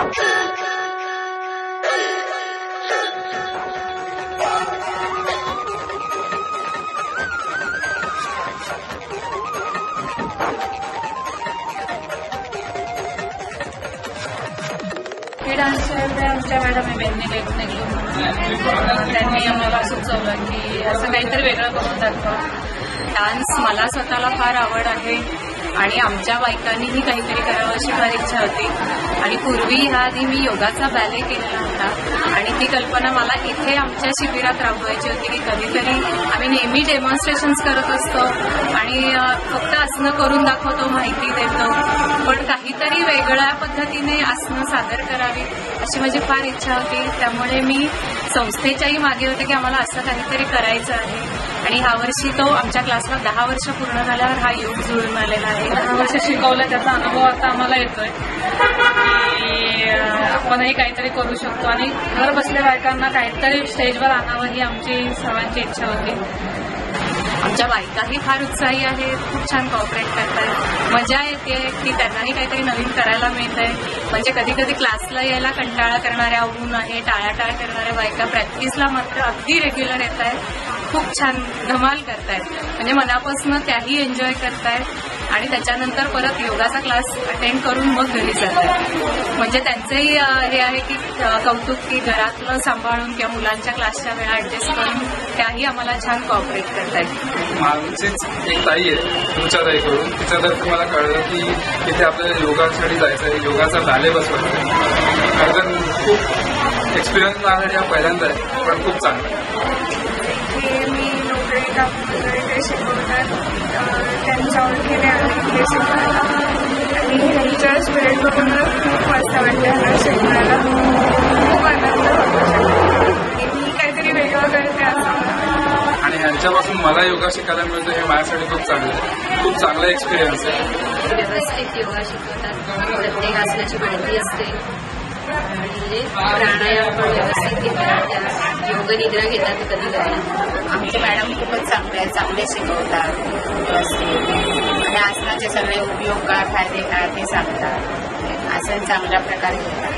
हे डान्स आमच्या मॅडम त्यांनी आम्हाला सुचवलं की असं काहीतरी वेगळं करून दाखवा. डान्स मला स्वतःला फार आवड आहे आणि आमच्या बायकांनीही काहीतरी करावं अशी फार इच्छा होती. आणि पूर्वी ह्या आधी मी योगाचा बॅले केलेला होता आणि ती कल्पना मला इथे आमच्या शिबिरात राबवायची होती की कधीतरी आम्ही नेहमी डेमॉन्स्ट्रेशन्स करत असतो आणि फक्त आसनं करून दाखवतो, माहिती देतो, पण काहीतरी वेगळ्या पद्धतीने आसनं सादर करावी अशी माझी फार इच्छा होती. त्यामुळे मी संस्थेच्याही मागे होते की आम्हाला असं काहीतरी करायचं आहे. आणि ह्या वर्षी तो आमच्या क्लासला 10 वर्ष पूर्ण झाल्यावर हा योग जुळून आलेला आहे. 10 वर्ष शिकवलं त्याचा अनुभव आता आम्हाला येतोय की आपणही काहीतरी करू शकतो आणि घर बसल्या बायकांना काहीतरी स्टेजवर आणावं ही आमची सर्वांची इच्छा होती. आमच्या बायकाही फार उत्साही आहेत, खूप छान कॉपरेट करतात. मजा येते की त्यांनाही काहीतरी नवीन करायला मिळतंय. म्हणजे कधी कधी क्लासला यायला कंटाळा करणाऱ्या, ऊन आहे, टाळाटाळ करणाऱ्या बायका प्रॅक्टिसला मात्र अगदी रेग्युलर येत आहेत, खूप छान धमाल करतायत. म्हणजे मनापासून त्याही एन्जॉय करतायत आणि त्याच्यानंतर परत योगाचा क्लास अटेंड करून मग घरी जातात. म्हणजे त्यांचंही हे आहे की कौतुक की घरातलं सांभाळून किंवा मुलांच्या क्लासच्या वेळा ऍडजस्ट करून त्याही आम्हाला छान कॉपरेट करतायत. माझीच एक ताई आहे तुमच्या ताईकडून, तिच्यातर्फे मला कळलं की तिथे आपल्याला योगासाठी जायचं आहे, योगाचा बॅले बसवायचा. कारण खूप एक्सपिरियन्स आहे, हा पहिल्यांदा आहे, पण खूप चांगला आहे. मी नोकरीला ते शिकवतात, त्यांच्या ओळखीने आले ते शिकवायला आणि ह्यांच्या स्पिरिट बघून खूप मस्त वाटतं. ह्यांना शिकवायला खूप आनंद होतो आणि मी काहीतरी वेगळं करते असं. आणि ह्यांच्यापासून मला योगा शिकायला मिळतं हे माझ्यासाठी खूप चांगलं आहे, खूप चांगला एक्सपिरियन्स आहे. व्यवस्थित योगा शिकवतात, प्रत्येक आसनाची माहिती असते, म्हणजे प्राणायाम पण व्यवस्थित घेतात, योग निद्रा घेतात कधी कधी. आमचे मॅडम खूपच चांगले शिकवतात आणि आसनाचे सगळे उपयोग काय, फायदे काय ते सांगतात. आसन चांगल्या प्रकारे घेतात.